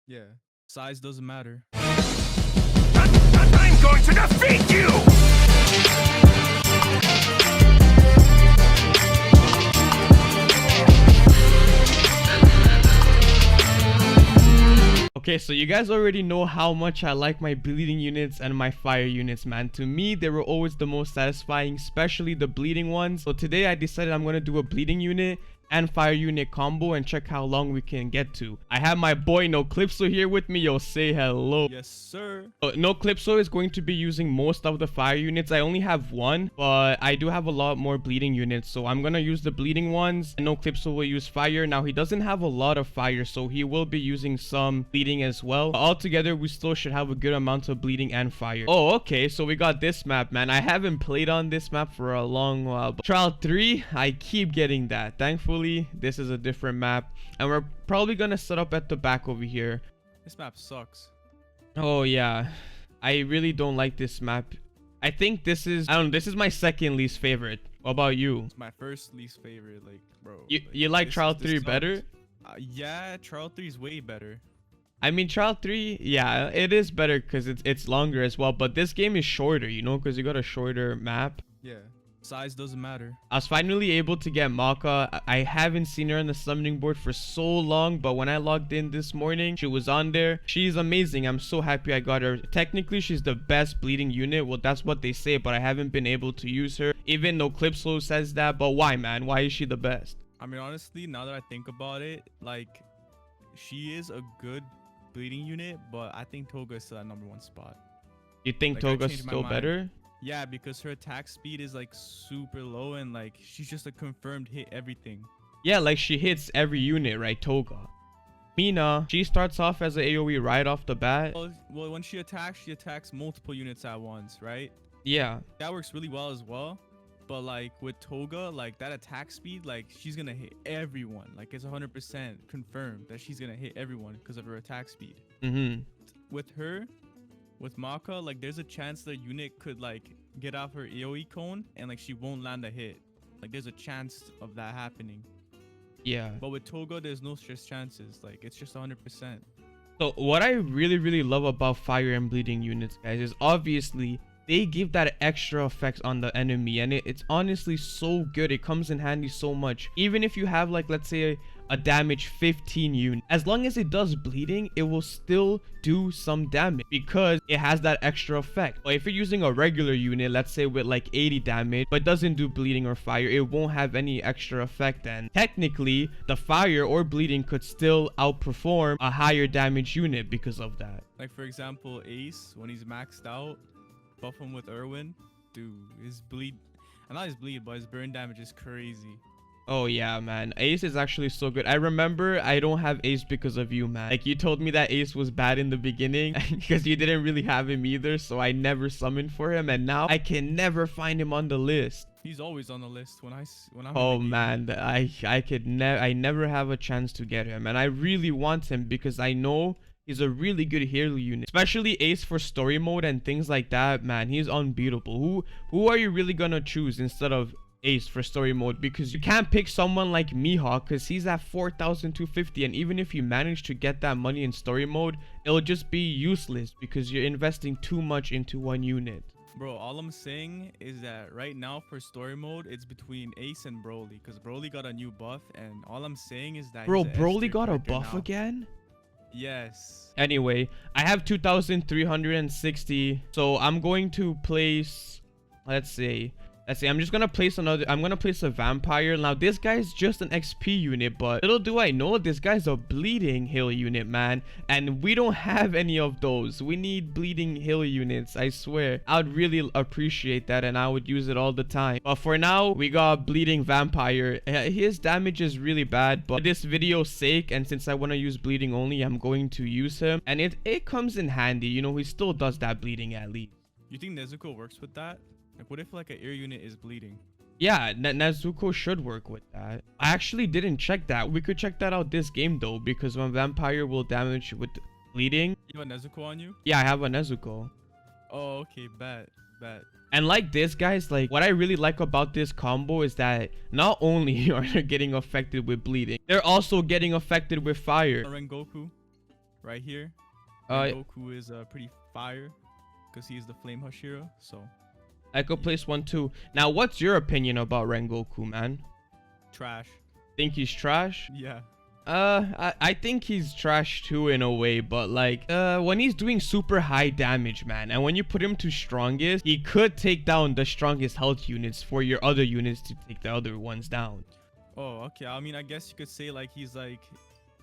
Yeah. Size doesn't matter. I'm going to defeat you! Okay, so you guys already know how much I like my bleeding units and my fire units, man. To me, they were always the most satisfying, especially the bleeding ones. So today I decided I'm going to do a bleeding unit and fire unit combo and check how long we can get to. I have my boy No Clipso here with me. Yo, say hello. Yes, sir. No Clipso is going to be using most of the fire units. I only have one, but I do have a lot more bleeding units, so I'm gonna use the bleeding ones. No Clipso will use fire. Now he doesn't have a lot of fire, so he will be using some bleeding as well. But altogether, we still should have a good amount of bleeding and fire. Oh, okay, so we got this map, man. I haven't played on this map for a long while, but trial 3, I keep getting that. Thankfully, this is a different map, and we're probably gonna set up at the back over here. This map sucks. Oh yeah, I really don't like this map. I think this is, I don't know, this is my second least favorite. What about you? It's my first least favorite, like, bro. You like this- trial this 3 sucks. better? Yeah, trial 3 is way better. I mean, trial 3, yeah, it is better because it's longer as well, but this game is shorter, you know, because you got a shorter map. Yeah. Size doesn't matter. I was finally able to get Maka. I haven't seen her on the summoning board for so long, but when I logged in this morning, she was on there. She's amazing. I'm so happy I got her. Technically, she's the best bleeding unit. Well, that's what they say, but I haven't been able to use her. Even though Clipslow says that, but why, man? Why is she the best? I mean, honestly, now that I think about it, like, she is a good bleeding unit, but I think Toga is still at #1 spot. You think Like, I Toga's changed my still mind. better? Yeah, because her attack speed is like super low, and like she's just a confirmed hit everything. Yeah, like she hits every unit, right? Toga. Mina, she starts off as a AoE right off the bat. Well, when she attacks multiple units at once, right? Yeah. That works really well as well. But like with Toga, like that attack speed, like she's gonna hit everyone. Like it's 100% confirmed that she's gonna hit everyone because of her attack speed. With her, with Maka, like there's a chance the unit could like get off her AoE cone and like she won't land a hit. Like there's a chance of that happening. Yeah. But with Toga, there's no stress chances. Like it's just 100%. So what I really love about fire and bleeding units, guys, is obviously they give that extra effects on the enemy, and it's honestly so good. It comes in handy so much. Even if you have, like, let's say a damage 15 unit, as long as it does bleeding, it will still do some damage because it has that extra effect. But if you're using a regular unit, let's say with like 80 damage but doesn't do bleeding or fire, it won't have any extra effect. And technically the fire or bleeding could still outperform a higher damage unit because of that. Like for example, Ace, when he's maxed out, buff him with Irwin, dude, his bleed, and not his bleed, but his burn damage is crazy. Oh yeah, man, Ace is actually so good. I remember I don't have Ace because of you, man. Like you told me that Ace was bad in the beginning because you didn't really have him either, so I never summoned for him, and now I can never find him on the list. He's always on the list when I'm Oh in the game. man, I never have a chance to get him, and I really want him because I know he's a really good hero unit, especially Ace for story mode and things like that. Man, he's unbeatable. Who are you really gonna choose instead of Ace for story mode? Because you can't pick someone like Mihawk because he's at 4,250, and even if you manage to get that money in story mode, it'll just be useless because you're investing too much into one unit. Bro, all I'm saying is that right now for story mode, it's between Ace and Broly, because Broly got a new buff, and all I'm saying is that Bro, he's a Broly S-tier got a character buff now. again? Yes. Anyway, I have 2,360, so I'm going to place, let's see, I'm just gonna place I'm gonna place a vampire. Now this guy's just an XP unit, but little do I know this guy's a bleeding heal unit, man, and we don't have any of those. We need bleeding heal units. I swear I would really appreciate that, and I would use it all the time. But for now, we got bleeding vampire. His damage is really bad, but for this video's sake, and since I want to use bleeding only, I'm going to use him, and it comes in handy. You know, he still does that bleeding at least. You think Nezuko works with that? Like, what if like an air unit is bleeding? Yeah, Nezuko should work with that. I actually didn't check that. We could check that out this game though, because when vampire will damage with bleeding. You have a Nezuko on you? Yeah, I have a Nezuko. Oh, okay, bet. And like this, guys, like what I really like about this combo is that not only are they getting affected with bleeding, they're also getting affected with fire. Rengoku. right here. Uh, Goku is pretty fire because he's the Flame Hashira. So I could place one too. Now, what's your opinion about Rengoku, man? trash. Think he's trash? Yeah. I think he's trash too in a way, but like, when he's doing super high damage, man, and when you put him to strongest, he could take down the strongest health units for your other units to take the other ones down. Oh, okay. I mean, I guess you could say like he's like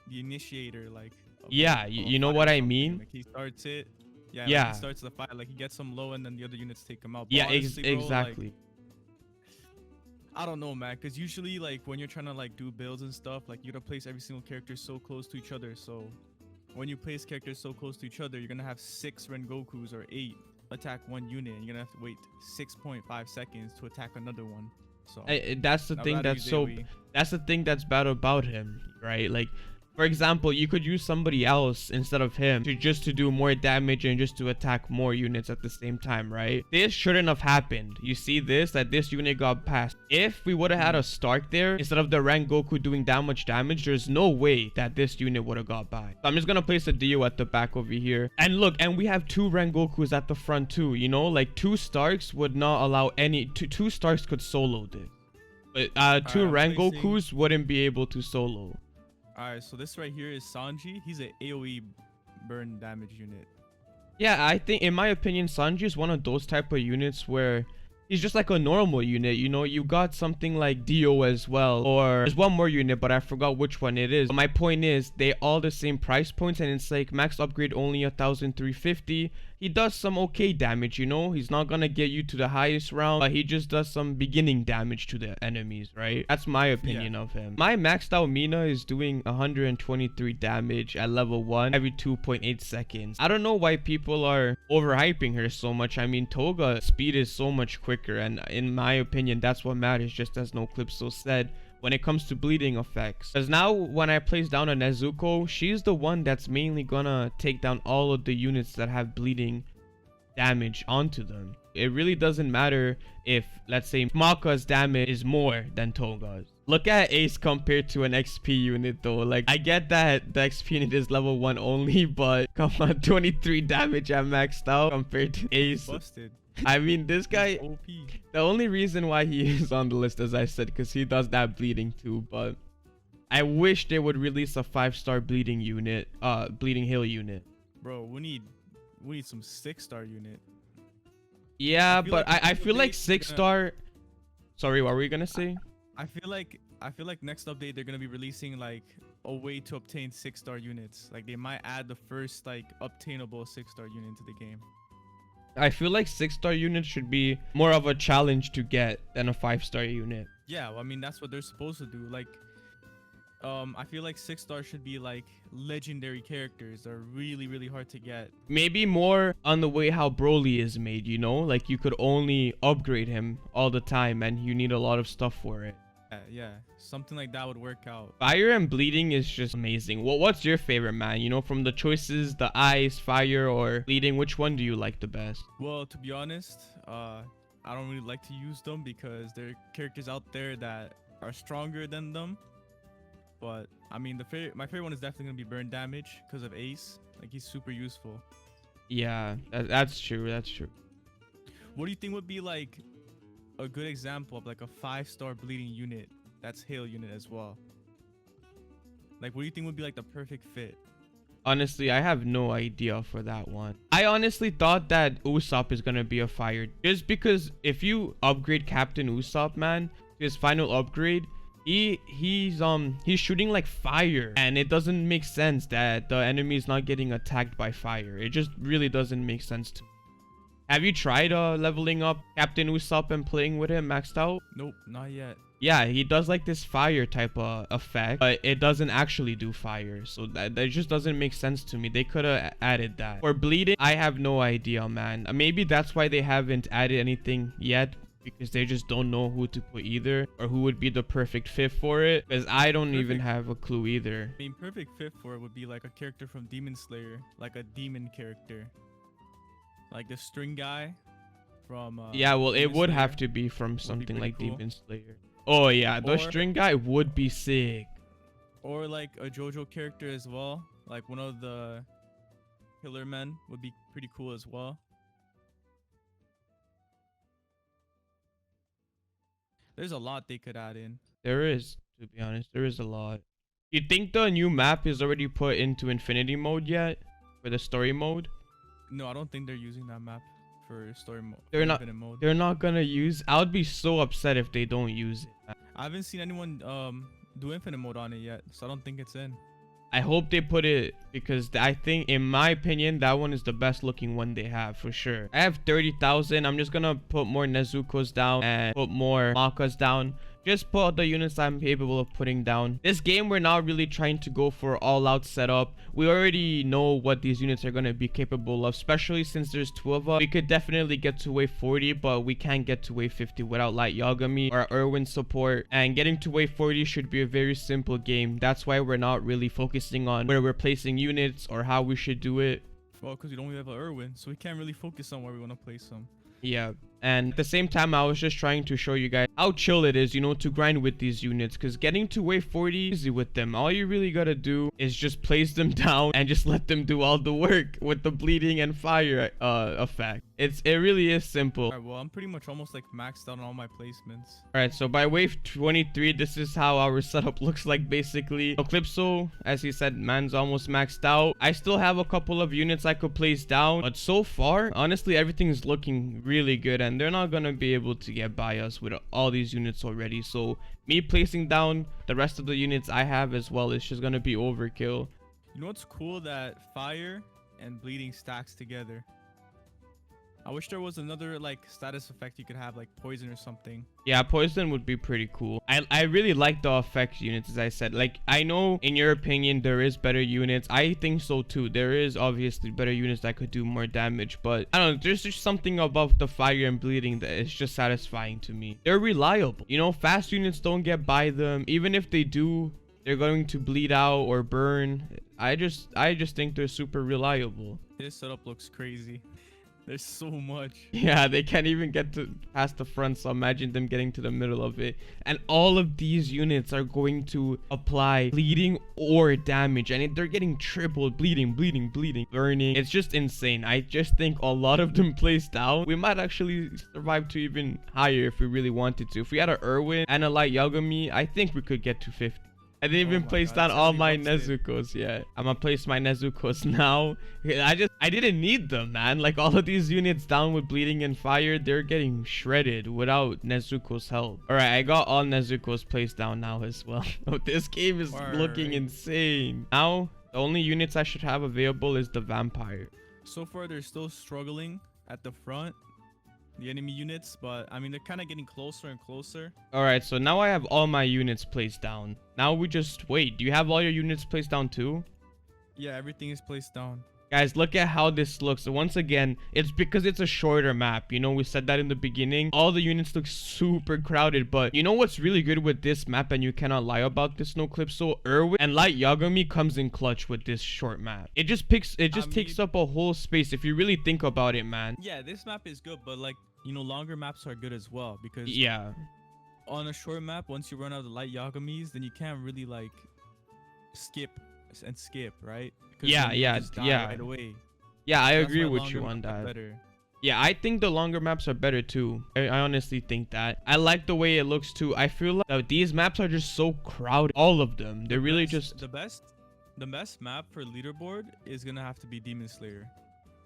the initiator, like. Yeah, you know fight what or I something. mean? Like he starts it. Yeah. Yeah. When he starts the fight, like he gets them low, and then the other units take him out. But Yeah, honestly, bro, exactly. Like, I don't know, man, because usually like when you're trying to like do builds and stuff, like you gotta place every single character so close to each other. So when you place characters so close to each other, you're gonna have 6 Rengokus or 8 attack one unit, and you're gonna have to wait 6.5 seconds to attack another one. So That's the I'd thing rather that's use so AoE. that's the thing that's bad about him, right? Like, for example, you could use somebody else instead of him to do more damage and just to attack more units at the same time, right? This shouldn't have happened. You see that this unit got passed. If we would have had a Stark there instead of the Rengoku doing that much damage, there's no way that this unit would have got by. So I'm just gonna place a Dio at the back over here. And look, and we have 2 Rengokus at the front too, you know? Like 2 Starks would not allow two Starks could solo this. But 2 I'm Rengokus wouldn't be able to solo. Alright, so this right here is Sanji. He's a AoE burn damage unit. Yeah, I think, in my opinion, Sanji is one of those type of units where he's just like a normal unit. You know, you got something like Dio as well, or there's one more unit, but I forgot which one it is. But my point is, they all the same price points, and it's like max upgrade only 1,350. He does some okay damage, you know. He's not gonna get you to the highest round, but he just does some beginning damage to the enemies, right? That's my opinion of him. My maxed out Mina is doing 123 damage at level 1 every 2.8 seconds. I don't know why people are overhyping her so much. I mean, Toga speed is so much quicker, and in my opinion, that's what matters, just as No Clip so said, when it comes to bleeding effects. Because now when I place down a Nezuko, she's the one that's mainly gonna take down all of the units that have bleeding damage onto them. It really doesn't matter if, let's say, Maka's damage is more than Toga's. Look at Ace compared to an XP unit though. Like, I get that the XP unit is level 1 only, but come on, 23 damage at maxed out compared to Ace. Busted. I mean, this guy, OP. the only reason why he is on the list, as I said, because he does that bleeding too, but I wish they would release a 5-star bleeding unit, bleeding heal unit. Bro, we need some 6-star unit. Yeah, but like I feel like update, they're 6-star. Sorry, what were you gonna say? I feel like next update they're gonna be releasing like a way to obtain 6-star units. Like they might add the first like obtainable 6-star unit into the game. I feel like 6-star units should be more of a challenge to get than a 5-star unit. Yeah, well, I mean that's what they're supposed to do. Like, I feel like 6-star should be like legendary characters that are really, really hard to get. Maybe more on the way how Broly is made, you know? Like you could only upgrade him all the time and you need a lot of stuff for it. Yeah, something like that would work out. Fire and bleeding is just amazing. What's your favorite, man? You know, from the choices, the ice, fire, or bleeding, which one do you like the best? Well, to be honest, I don't really like to use them because there are characters out there that are stronger than them. But I mean, my favorite one is definitely gonna be burn damage because of Ace. Like he's super useful. Yeah, that's true. That's true. What do you think would be like a good example of like a 5-star bleeding unit that's hail unit as well? Like what do you think would be like the perfect fit? Honestly, I have no idea for that one. I honestly thought that Usopp is gonna be a fire, just because if you upgrade Captain Usopp, man, to his final upgrade, he's shooting like fire, and it doesn't make sense that the enemy is not getting attacked by fire. It just really doesn't make sense to me. Have you tried leveling up Captain Usopp and playing with him maxed out? Nope, not yet. Yeah, he does like this fire type of effect, but it doesn't actually do fire. So that just doesn't make sense to me. They could have added that. For bleeding, I have no idea, man. Maybe that's why they haven't added anything yet, because they just don't know who to put either, or who would be the perfect fit for it, because I don't even have a clue either. I mean, perfect fit for it would be like a character from Demon Slayer, like a demon character. Like the string guy from yeah, well, it Demon would Slayer have to be from something pretty like cool. Demon Slayer. Oh yeah, the Or- string guy would be sick. Or like a JoJo character as well, like one of the Killer Men would be pretty cool as well. There's a lot they could add in. There is, to be honest, there is a lot. You think the new map is already put into infinity mode yet? For the story mode? No, I don't think they're using that map for story mode. They're not. Infinite mode. They're not gonna use. I would be so upset if they don't use it. I haven't seen anyone do infinite mode on it yet, so I don't think it's in. I hope they put it because I think, in my opinion, that one is the best looking one they have for sure. I have 30,000. I'm just gonna put more Nezuko's down and put more Makas down. Just put the units I'm capable of putting down. This game, we're not really trying to go for all-out setup. We already know what these units are going to be capable of, especially since there's 2 of us. We could definitely get to wave 40, but we can't get to wave 50 without Light Yagami or Irwin support. And getting to wave 40 should be a very simple game. That's why we're not really focusing on where we're placing units or how we should do it. Well, because we don't have an Irwin, so we can't really focus on where we want to place them. Yeah, and at the same time, I was just trying to show you guys how chill it is, you know, to grind with these units, because getting to wave 40 is easy with them. All you really gotta do is just place them down and just let them do all the work with the bleeding and fire effect. It really is simple. All right, well, I'm pretty much almost like maxed out on all my placements. All right, so by wave 23, this is how our setup looks like basically. Eclipso, as he said, man's almost maxed out. I still have a couple of units I could place down, but so far, honestly, everything is looking really good, and they're not gonna be able to get by us with all these units already. So me placing down the rest of the units I have as well is just gonna be overkill. You know what's cool? That fire and bleeding stacks together. I wish there was another like status effect you could have, like poison or something. Yeah, poison would be pretty cool. I really like the effect units, as I said. Like, I know in your opinion there is better units. I think so too. There is obviously better units that could do more damage, but I don't know, there's just something about the fire and bleeding that is just satisfying to me. They're reliable, you know. Fast units don't get by them. Even if they do, they're going to bleed out or burn. I just think they're super reliable. This setup looks crazy. There's so much. Yeah, they can't even get to past the front, so imagine them getting to the middle of it. And all of these units are going to apply bleeding or damage, and they're getting tripled bleeding, burning. It's just insane. I just think a lot of them placed down, we might actually survive to even higher if we really wanted to. If we had a Irwin and a Light Yagami, I think we could get to 50. I didn't even place down all my Nezuko's yet. I'm gonna place my Nezuko's now. I didn't need them, man. Like, all of these units down with bleeding and fire, they're getting shredded without Nezuko's help. All right, I got all Nezuko's placed down now as well. This game is looking insane. Now, the only units I should have available is the vampire. So far, they're still struggling at the front, the enemy units, but I mean, they're kind of getting closer and closer. All right, so now I have all my units placed down. Now we just wait. Do you have all your units placed down too? Yeah, everything is placed down. Guys, look at how this looks. Once again, it's because it's a shorter map. You know, we said that in the beginning. All the units look super crowded, but you know what's really good with this map, and you cannot lie about this, no clip? So Irwin and Light Yagami comes in clutch with this short map. It just takes up a whole space if you really think about it, man. Yeah, this map is good, but like, you know, longer maps are good as well, because yeah, on a short map, once you run out of the Light Yagamis, then you can't really like skip, right? Yeah, right away. Yeah, I agree with you on that. Better. Yeah, I think the longer maps are better too. I honestly think that. I like the way it looks too. I feel like these maps are just so crowded. All of them. They're really just the best map for leaderboard is gonna have to be Demon Slayer.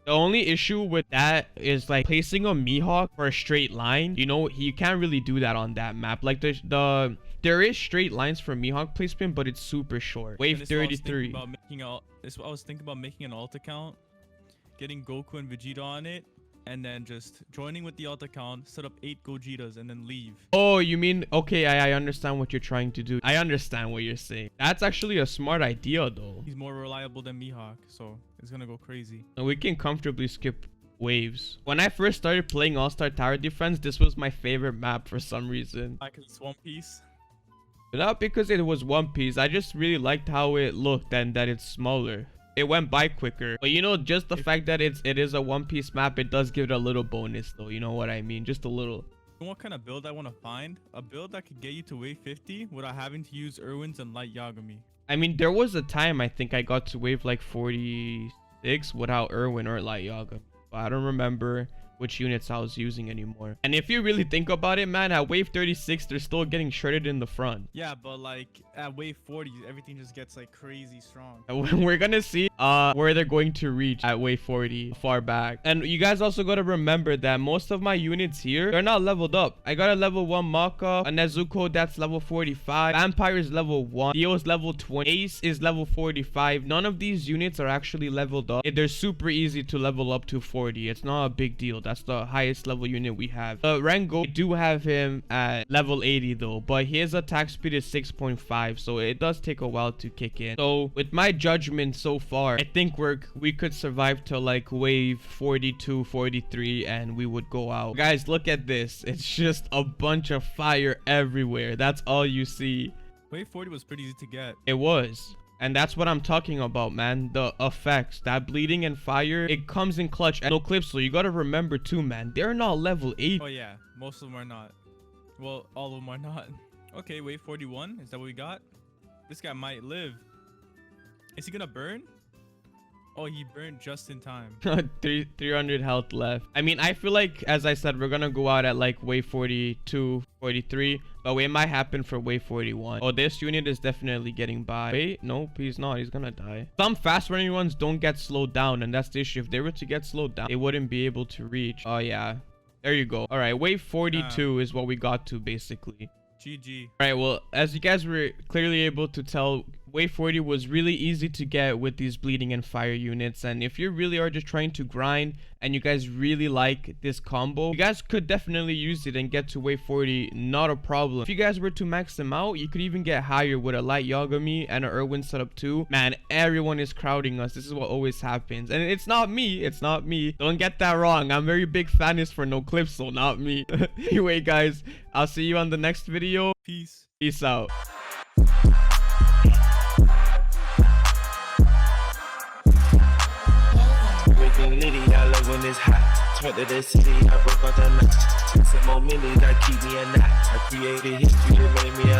The only issue with that is like placing a Mihawk for a straight line. You know, you can't really do that on that map. Like there is straight lines for Mihawk placement, but it's super short. Wave 33. I was thinking about making an alt account, getting Goku and Vegeta on it, and then just joining with the alt account, set up 8 Gojitas, and then leave. Oh, you mean, okay, I understand what you're trying to do. I understand what you're saying. That's actually a smart idea though. He's more reliable than Mihawk, so it's gonna go crazy. And we can comfortably skip waves. When I first started playing All-Star Tower Defense, this was my favorite map for some reason. Because it's One Piece. Not because it was One Piece. I just really liked how it looked and that it's smaller. It went by quicker. But you know, just the fact that it is a One Piece map, it does give it a little bonus though. You know what I mean? Just a little. You know what kind of build I want to find? A build that could get you to wave 50 without having to use Irwins and Light Yagami. I mean, there was a time I think I got to wave like 46 6 without Irwin or Light Yaga. But I don't remember which units I was using anymore. And if you really think about it, man, at wave 36 they're still getting shredded in the front. Yeah, but like at wave 40 everything just gets like crazy strong. We're gonna see where they're going to reach at wave 40 far back. And you guys also got to remember that most of my units here, they're not leveled up. I got a level 1 Maka, a Nezuko that's level 45, Vampire is level 1, Dio is level 20, Ace is level 45. None of these units are actually leveled up. They're super easy to level up to 40. It's not a big deal. That's the highest level unit we have. Rengo, I do have him at level 80 though, but his attack speed is 6.5, so it does take a while to kick in. So with my judgment so far, I think we could survive to like wave 42, 43, and we would go out. Guys, look at this. It's just a bunch of fire everywhere. That's all you see. Wave 40 was pretty easy to get. It was. And that's what I'm talking about, man. The effects, that bleeding and fire, it comes in clutch. And no clips, so you gotta remember too, man, they're not level 8. Oh yeah, most of them are not. Well, all of them are not. Okay, wave 41, is that what we got? This guy might live. Is he gonna burn? Oh, he burned just in time. 300 health left. I mean, I feel like, as I said, we're gonna go out at like wave 42, 43, but it might happen for wave 41. Oh, this unit is definitely getting by. Wait, nope, he's not. He's gonna die. Some fast running ones don't get slowed down, and that's the issue. If they were to get slowed down, they wouldn't be able to reach. Oh yeah, there you go. All right, wave 42 is what we got to basically. GG. All right, well, as you guys were clearly able to tell, wave 40 was really easy to get with these bleeding and fire units. And if you really are just trying to grind and you guys really like this combo, you guys could definitely use it and get to wave 40, not a problem. If you guys were to max them out, you could even get higher with a Light Yagami and an Irwin setup too. Man, everyone is crowding us. This is what always happens. And it's not me. It's not me. Don't get that wrong. I'm very big fan is for no clips, so not me. Anyway, guys, I'll see you on the next video. Peace. Peace out. Litty, I love when it's hot. Turned to the city, I broke out the night. Some more millies that keep me a knot. I created history that made me a